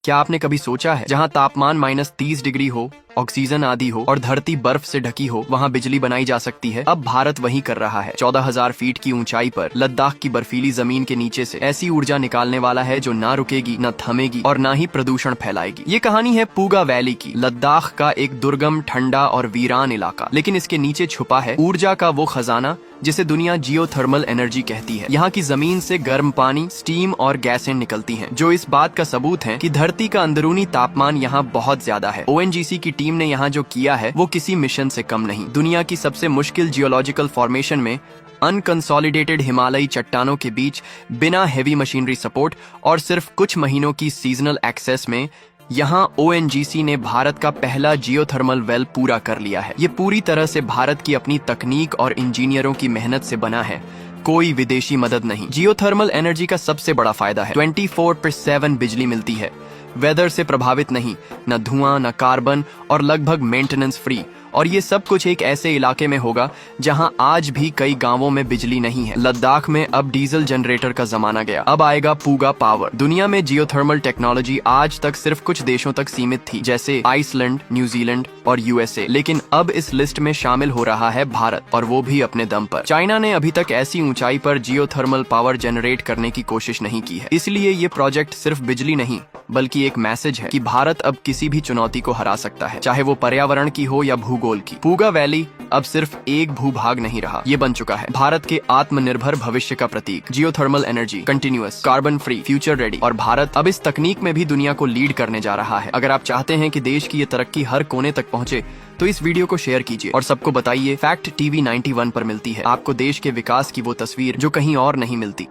क्या आपने कभी सोचा है जहाँ तापमान -30 डिग्री हो, ऑक्सीजन आदि हो और धरती बर्फ से ढकी हो, वहाँ बिजली बनाई जा सकती है? अब भारत वही कर रहा है। 14,000 फीट की ऊंचाई पर लद्दाख की बर्फीली जमीन के नीचे से ऐसी ऊर्जा निकालने वाला है जो ना रुकेगी, न थमेगी और ना ही प्रदूषण फैलाएगी। ये कहानी है पूगा वैली की, लद्दाख का एक दुर्गम, ठंडा और वीरान इलाका, लेकिन इसके नीचे छुपा है ऊर्जा का वो खजाना जिसे दुनिया जियोथर्मल एनर्जी कहती है। यहाँ की जमीन से गर्म पानी, स्टीम और गैसें निकलती हैं, जो इस बात का सबूत है कि धरती का अंदरूनी तापमान यहाँ बहुत ज्यादा है। ओएनजीसी की टीम ने यहाँ जो किया है वो किसी मिशन से कम नहीं। दुनिया की सबसे मुश्किल जियोलॉजिकल फॉर्मेशन में अनकंसोलिडेटेड हिमालयी चट्टानों के बीच बिना हेवी मशीनरी सपोर्ट और सिर्फ कुछ महीनों की सीजनल एक्सेस में यहाँ ओएनजीसी ने भारत का पहला जियोथर्मल वेल पूरा कर लिया है। ये पूरी तरह से भारत की अपनी तकनीक और इंजीनियरों की मेहनत से बना है, कोई विदेशी मदद नहीं। जियोथर्मल एनर्जी का सबसे बड़ा फायदा है 24/7 बिजली मिलती है, वेदर से प्रभावित नहीं, न धुआं, न कार्बन और लगभग मेंटेनेंस फ्री। और ये सब कुछ एक ऐसे इलाके में होगा जहां आज भी कई गांवों में बिजली नहीं है। लद्दाख में अब डीजल जनरेटर का जमाना गया, अब आएगा पूगा पावर। दुनिया में जियोथर्मल टेक्नोलॉजी आज तक सिर्फ कुछ देशों तक सीमित थी, जैसे आइसलैंड, न्यूजीलैंड और यूएसए, लेकिन अब इस लिस्ट में शामिल हो रहा है भारत, और वो भी अपने दम पर। चाइना ने अभी तक ऐसी ऊंचाई पर जियोथर्मल पावर जनरेट करने की कोशिश नहीं की है। इसलिए ये प्रोजेक्ट सिर्फ बिजली नहीं बल्कि एक मैसेज है कि भारत अब किसी भी चुनौती को हरा सकता है, चाहे वो पर्यावरण की हो या भूगोल की। पूगा वैली अब सिर्फ एक भूभाग नहीं रहा, ये बन चुका है भारत के आत्मनिर्भर भविष्य का प्रतीक। Geothermal energy, continuous, carbon free, future ready, और भारत अब इस तकनीक में भी दुनिया को लीड करने जा रहा है। अगर आप चाहते हैं कि देश की ये तरक्की हर कोने तक पहुंचे तो इस वीडियो को शेयर कीजिए और सबको बताइए। फैक्ट टीवी 91 पर मिलती है आपको देश के विकास की वो तस्वीर जो कहीं और नहीं मिलती।